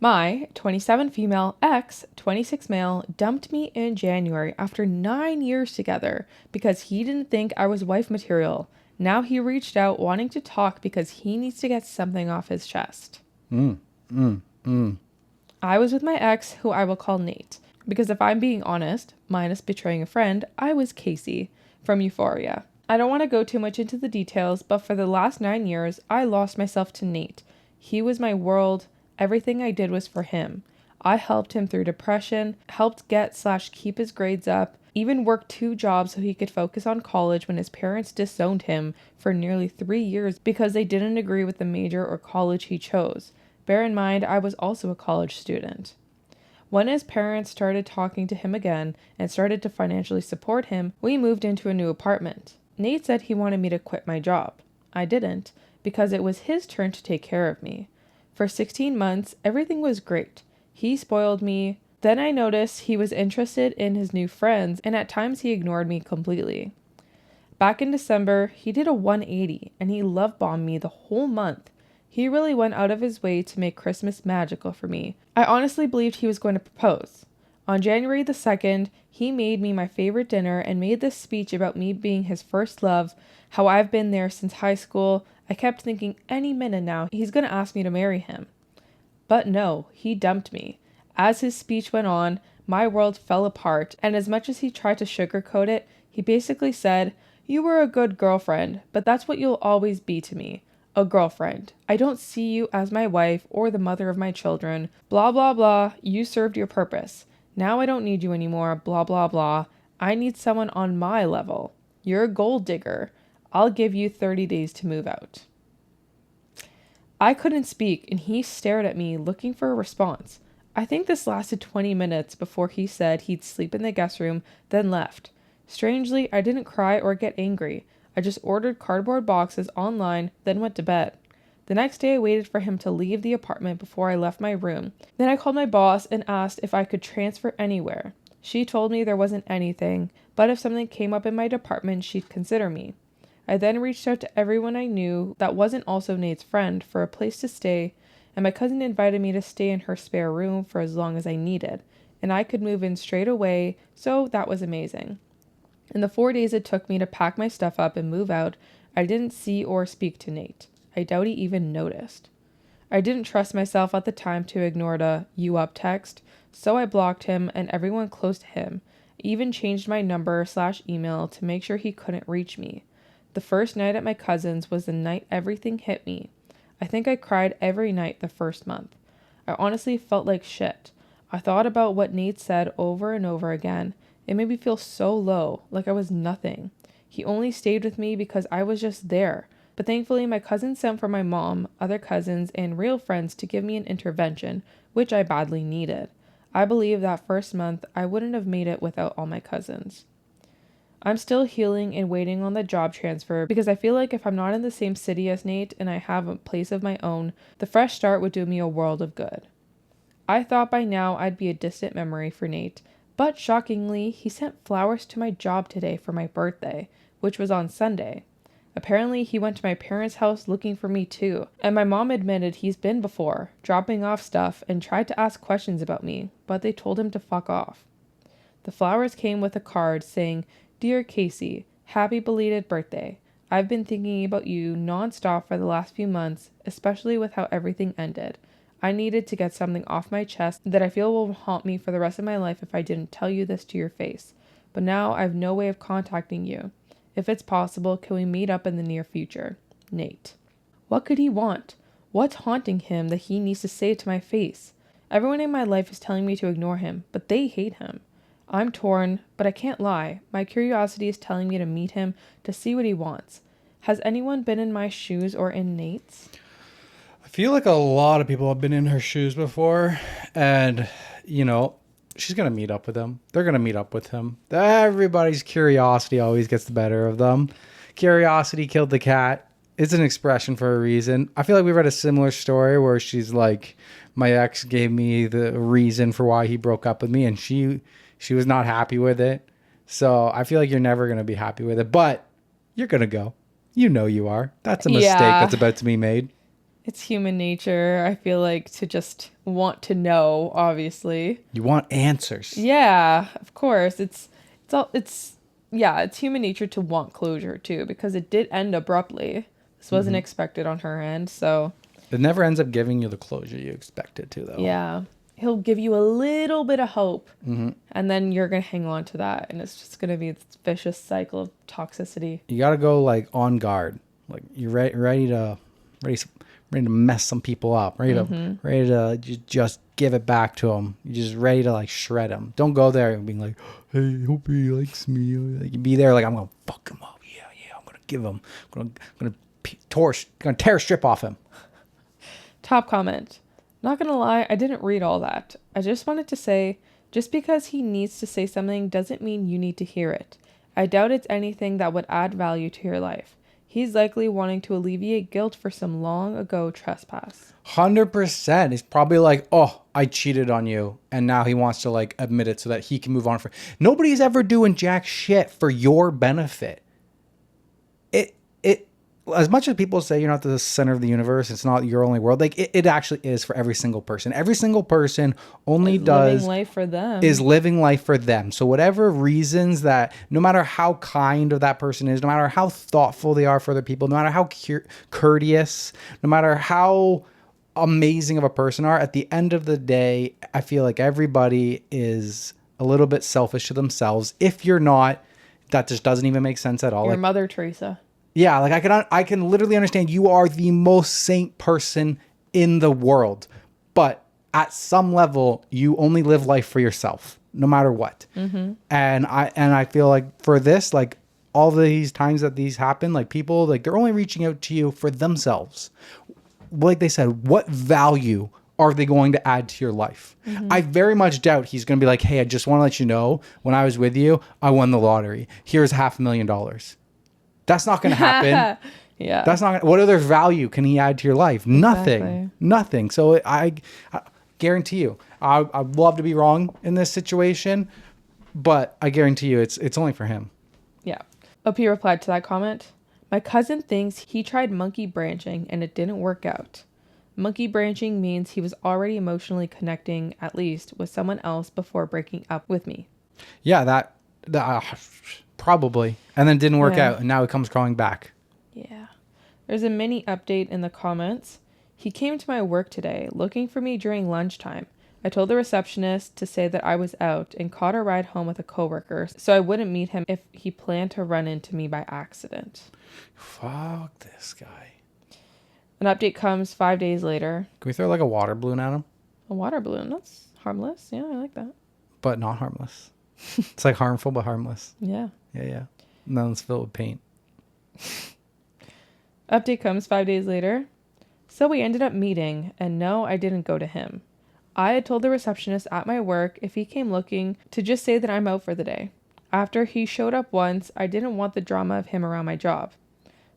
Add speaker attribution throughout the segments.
Speaker 1: My 27 female ex, 26 male, dumped me in January after 9 years together because he didn't think I was wife material. Now he reached out wanting to talk because he needs to get something off his chest. I was with my ex, who I will call Nate, because if I'm being honest, minus betraying a friend, I was Casey from Euphoria. I don't want to go too much into the details, but for the last 9 years, I lost myself to Nate. He was my world. Everything I did was for him. I helped him through depression, helped get/keep his grades up, even worked 2 jobs so he could focus on college when his parents disowned him for nearly 3 years because they didn't agree with the major or college he chose. Bear in mind, I was also a college student. When his parents started talking to him again and started to financially support him, we moved into a new apartment. Nate said he wanted me to quit my job. I didn't, because it was his turn to take care of me. For 16 months, everything was great. He spoiled me. Then I noticed he was interested in his new friends, and at times he ignored me completely. Back in December, he did a 180, and he love-bombed me the whole month. He really went out of his way to make Christmas magical for me. I honestly believed he was going to propose. On January the 2nd, he made me my favorite dinner and made this speech about me being his first love, how I've been there since high school. I kept thinking any minute now he's going to ask me to marry him. But no, he dumped me. As his speech went on, my world fell apart, and as much as he tried to sugarcoat it, he basically said, "You were a good girlfriend, but that's what you'll always be to me. A girlfriend. I don't see you as my wife or the mother of my children. Blah, blah, blah. You served your purpose. Now I don't need you anymore. Blah, blah, blah. I need someone on my level. You're a gold digger. I'll give you 30 days to move out." I couldn't speak, and he stared at me looking for a response. I think this lasted 20 minutes before he said he'd sleep in the guest room, then left. Strangely, I didn't cry or get angry. I just ordered cardboard boxes online, then went to bed. The next day I waited for him to leave the apartment before I left my room. Then I called my boss and asked if I could transfer anywhere. She told me there wasn't anything, but if something came up in my department, she'd consider me. I then reached out to everyone I knew that wasn't also Nate's friend for a place to stay, and my cousin invited me to stay in her spare room for as long as I needed, and I could move in straight away, so that was amazing. In the 4 days it took me to pack my stuff up and move out, I didn't see or speak to Nate. I doubt he even noticed. I didn't trust myself at the time to ignore the "you up" text, so I blocked him and everyone close to him. I even changed my number/email to make sure he couldn't reach me. The first night at my cousin's was the night everything hit me. I think I cried every night the first month. I honestly felt like shit. I thought about what Nate said over and over again. It made me feel so low, like I was nothing. He only stayed with me because I was just there. But thankfully, my cousin sent for my mom, other cousins, and real friends to give me an intervention, which I badly needed. I believe that first month, I wouldn't have made it without all my cousins. I'm still healing and waiting on the job transfer because I feel like if I'm not in the same city as Nate and I have a place of my own, the fresh start would do me a world of good. I thought by now I'd be a distant memory for Nate, but shockingly, he sent flowers to my job today for my birthday, which was on Sunday. Apparently, he went to my parents' house looking for me too, and my mom admitted he's been before, dropping off stuff and tried to ask questions about me, but they told him to fuck off. The flowers came with a card saying, "Dear Casey, happy belated birthday. I've been thinking about you nonstop for the last few months, especially with how everything ended. I needed to get something off my chest that I feel will haunt me for the rest of my life if I didn't tell you this to your face. But now I have no way of contacting you. If it's possible, can we meet up in the near future? Nate." What could he want? What's haunting him that he needs to say it to my face? Everyone in my life is telling me to ignore him, but they hate him. I'm torn, but I can't lie. My curiosity is telling me to meet him to see what he wants. Has anyone been in my shoes or in Nate's?
Speaker 2: I feel like a lot of people have been in her shoes before, and, she's going to meet up with him. They're going to meet up with him. Everybody's curiosity always gets the better of them. Curiosity killed the cat. It's an expression for a reason. I feel like we read a similar story where she's like, my ex gave me the reason for why he broke up with me, and she was not happy with it. So I feel like you're never going to be happy with it, but you're going to go. You know you are. That's a mistake that's about to be made.
Speaker 1: It's human nature, I feel like, to just want to know, obviously.
Speaker 2: You want answers.
Speaker 1: Yeah, of course. It's human nature to want closure too, because it did end abruptly. This wasn't expected on her end, so
Speaker 2: It never ends up giving you the closure you expect it to, though.
Speaker 1: yeah. He'll give you a little bit of hope, and then you're going to hang on to that, and it's just going to be this vicious cycle of toxicity.
Speaker 2: You got to go like on guard. Like you're ready to mess some people up, ready to just give it back to them. You're just ready to like shred them. Don't go there and being like, hey, hope he likes me. Like, you be there like, I'm gonna fuck him up. Yeah, I'm gonna give him. I'm gonna tear a strip off him.
Speaker 1: Top comment. Not gonna lie, I didn't read all that. I just wanted to say, just because he needs to say something doesn't mean you need to hear it. I doubt it's anything that would add value to your life. He's likely wanting to alleviate guilt for some long ago trespass.
Speaker 2: 100%. He's probably like, oh, I cheated on you. And now he wants to like admit it so that he can move on. Nobody's ever doing jack shit for your benefit. As much as people say you're not the center of the universe, it's not your only world. Like it actually is for every single person. Every single person only
Speaker 1: living life for them.
Speaker 2: Is living life for them. So whatever reasons that, no matter how kind of that person is, no matter how thoughtful they are for other people, no matter how courteous, no matter how amazing of a person are, at the end of the day, I feel like everybody is a little bit selfish to themselves. If you're not, that just doesn't even make sense at all.
Speaker 1: Your
Speaker 2: like,
Speaker 1: Mother Teresa.
Speaker 2: Yeah, like I can literally understand you are the most saint person in the world, but at some level you only live life for yourself, no matter what. And I feel like for this, like all these times that these happen, like people, like they're only reaching out to you for themselves. Like they said, what value are they going to add to your life? I very much doubt he's going to be like, hey, I just want to let you know, when I was with you, I won the lottery. Here's $500,000. That's not going to happen.
Speaker 1: Yeah.
Speaker 2: That's not. What other value can he add to your life?
Speaker 1: Exactly.
Speaker 2: Nothing. So I guarantee you, I'd love to be wrong in this situation, but I guarantee you, it's only for him.
Speaker 1: Yeah. OP replied to that comment. My cousin thinks he tried monkey branching and it didn't work out. Monkey branching means he was already emotionally connecting, at least, with someone else before breaking up with me.
Speaker 2: Yeah, that probably. And then it didn't work out, and now he comes crawling back.
Speaker 1: Yeah. There's a mini update in the comments. He came to my work today, looking for me during lunchtime. I told the receptionist to say that I was out and caught a ride home with a coworker, so I wouldn't meet him if he planned to run into me by accident.
Speaker 2: Fuck this guy.
Speaker 1: An update comes 5 days later.
Speaker 2: Can we throw like a water balloon at him?
Speaker 1: A water balloon. That's harmless. Yeah, I like that.
Speaker 2: But not harmless. It's like harmful but harmless.
Speaker 1: Yeah.
Speaker 2: Yeah. And then it's filled with paint.
Speaker 1: Update comes 5 days later. So we ended up meeting, and no, I didn't go to him. I had told the receptionist at my work if he came looking to just say that I'm out for the day. After he showed up once, I didn't want the drama of him around my job.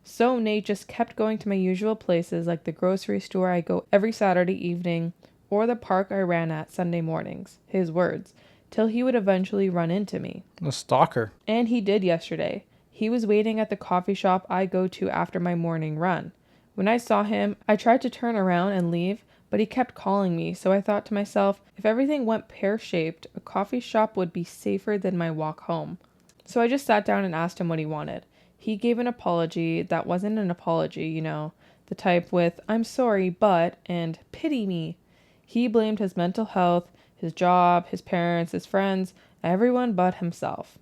Speaker 1: So Nate just kept going to my usual places like the grocery store I go every Saturday evening or the park I ran at Sunday mornings, his words, till he would eventually run into me.
Speaker 2: A stalker.
Speaker 1: And he did yesterday. He was waiting at the coffee shop I go to after my morning run. When I saw him, I tried to turn around and leave, but he kept calling me, so I thought to myself, if everything went pear-shaped, a coffee shop would be safer than my walk home. So I just sat down and asked him what he wanted. He gave an apology that wasn't an apology, you know, the type with, I'm sorry, but, and pity me. He blamed his mental health, his job, his parents, his friends, everyone but himself.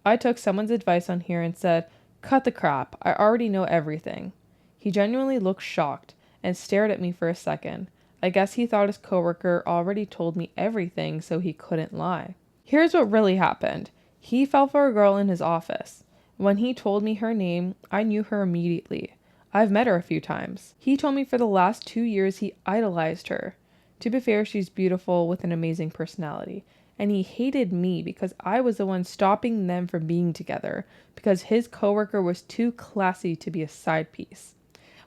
Speaker 1: I took someone's advice on here and said, cut the crap, I already know everything. He genuinely looked shocked and stared at me for a second. I guess he thought his coworker already told me everything, so he couldn't lie. Here's what really happened. He fell for a girl in his office. When he told me her name, I knew her immediately. I've met her a few times. He told me for the last 2 years he idolized her. To be fair, she's beautiful with an amazing personality. And he hated me because I was the one stopping them from being together because his coworker was too classy to be a side piece.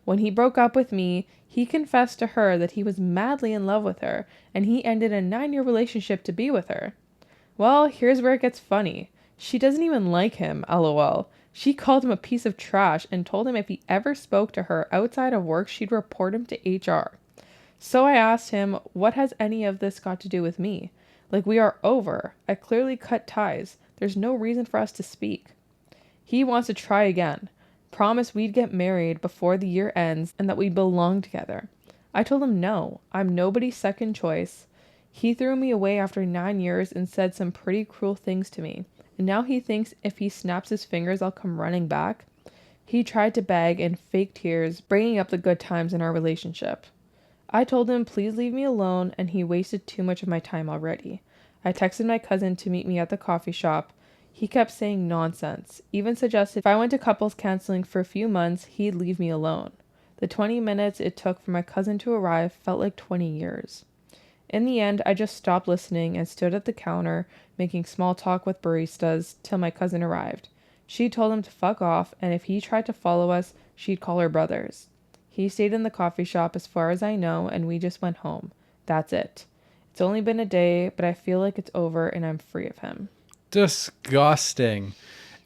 Speaker 1: When he broke up with me, he confessed to her that he was madly in love with her and he ended a 9-year relationship to be with her. Well, here's where it gets funny. She doesn't even like him, lol. She called him a piece of trash and told him if he ever spoke to her outside of work, she'd report him to HR. So I asked him, what has any of this got to do with me? Like, we are over. I clearly cut ties. There's no reason for us to speak. He wants to try again. Promise we'd get married before the year ends and that we belong together. I told him no, I'm nobody's second choice. He threw me away after 9 years and said some pretty cruel things to me. And now he thinks if he snaps his fingers, I'll come running back. He tried to beg in fake tears, bringing up the good times in our relationship. I told him please leave me alone, and he wasted too much of my time already. I texted my cousin to meet me at the coffee shop. He kept saying nonsense, even suggested if I went to couples counseling for a few months, he'd leave me alone. The 20 minutes it took for my cousin to arrive felt like 20 years. In the end, I just stopped listening and stood at the counter, making small talk with baristas till my cousin arrived. She told him to fuck off, and if he tried to follow us, she'd call her brothers. He stayed in the coffee shop as far as I know, and we just went home. That's it. It's only been a day, but I feel like it's over and I'm free of him.
Speaker 2: Disgusting.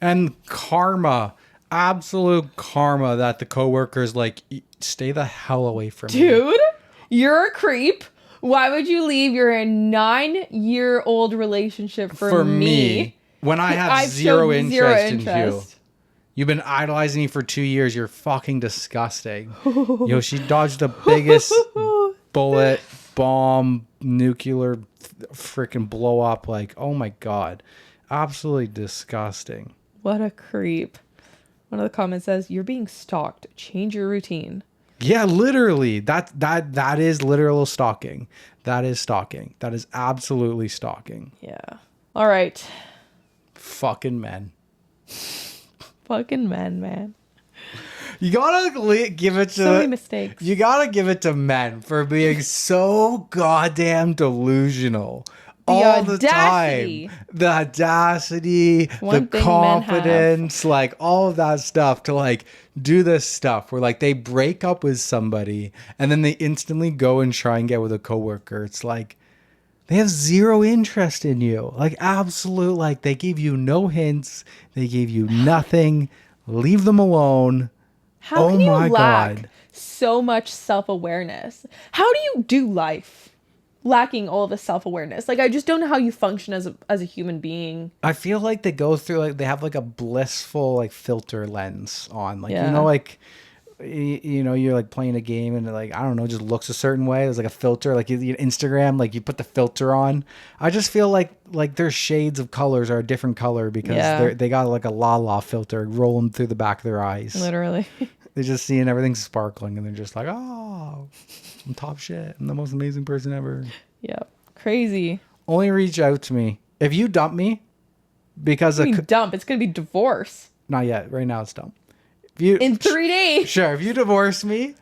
Speaker 2: And karma. Absolute karma that the coworker's like, stay the hell away from me.
Speaker 1: Dude, you're a creep. Why would you leave your 9-year-old relationship for me?
Speaker 2: When I have zero interest in you. You've been idolizing me for 2 years. You're fucking disgusting. Yo, she dodged the biggest bullet, bomb, nuclear freaking blow up. Like, oh my God. Absolutely disgusting.
Speaker 1: What a creep. One of the comments says, you're being stalked. Change your routine.
Speaker 2: Yeah, literally. That is literal stalking. That is stalking. That is absolutely stalking.
Speaker 1: Yeah. All right.
Speaker 2: Fucking men.
Speaker 1: Fucking men, man.
Speaker 2: You gotta give it to
Speaker 1: so many mistakes.
Speaker 2: You gotta give it to men for being so goddamn delusional all the time. The audacity, the confidence, like all of that stuff to like do this stuff where like they break up with somebody and then they instantly go and try and get with a coworker. It's like they have zero interest in you. Like absolute, like they give you no hints. They give you nothing. Leave them alone.
Speaker 1: How can you lack so much self-awareness? How do you do life lacking all of the self-awareness? Like, I just don't know how you function as a human being.
Speaker 2: I feel like they go through, like, they have, like, a blissful, like, filter lens on. Like, you know, like, you know, you're, like, playing a game and, like, I don't know, just looks a certain way. There's, like, a filter. Like, Instagram, like, you put the filter on. I just feel like their shades of colors are a different color because they got, like, a la-la filter rolling through the back of their eyes.
Speaker 1: Literally.
Speaker 2: They're just seeing everything sparkling and they're just like, oh, I'm top shit. I'm the most amazing person ever.
Speaker 1: Yeah. Crazy.
Speaker 2: Only reach out to me. If you dump me because
Speaker 1: dump, it's going to be divorce.
Speaker 2: Not yet. Right now it's dump.
Speaker 1: In 3 days.
Speaker 2: Sure. If you divorce me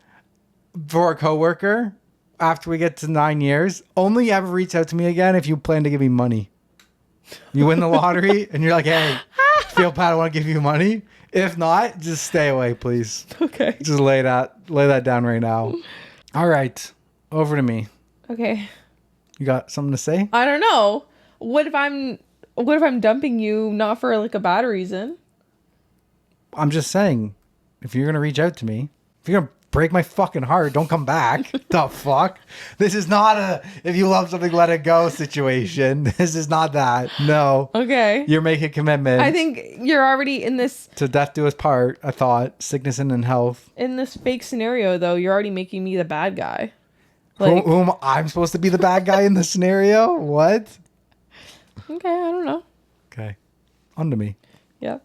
Speaker 2: for a coworker after we get to 9 years, only ever reach out to me again if you plan to give me money. You win the lottery and you're like, hey, feel bad, I want to give you money. If not, just stay away, please.
Speaker 1: Okay.
Speaker 2: Just lay that down right now. All right. Over to me.
Speaker 1: Okay.
Speaker 2: You got something to say?
Speaker 1: I don't know. What if I'm dumping you not for like a bad reason?
Speaker 2: I'm just saying, if you're going to reach out to me, if you're going to break my fucking heart, don't come back. The fuck? This is not a if you love something, let it go situation. This is not that. No.
Speaker 1: Okay.
Speaker 2: You're making a commitment.
Speaker 1: I think you're already in this.
Speaker 2: To death do us part, I thought. Sickness and in health.
Speaker 1: In this fake scenario, though, you're already making me the bad guy. Like,
Speaker 2: whom I'm supposed to be the bad guy in the scenario? What?
Speaker 1: Okay, I don't know.
Speaker 2: Okay. On to me.
Speaker 1: Yep.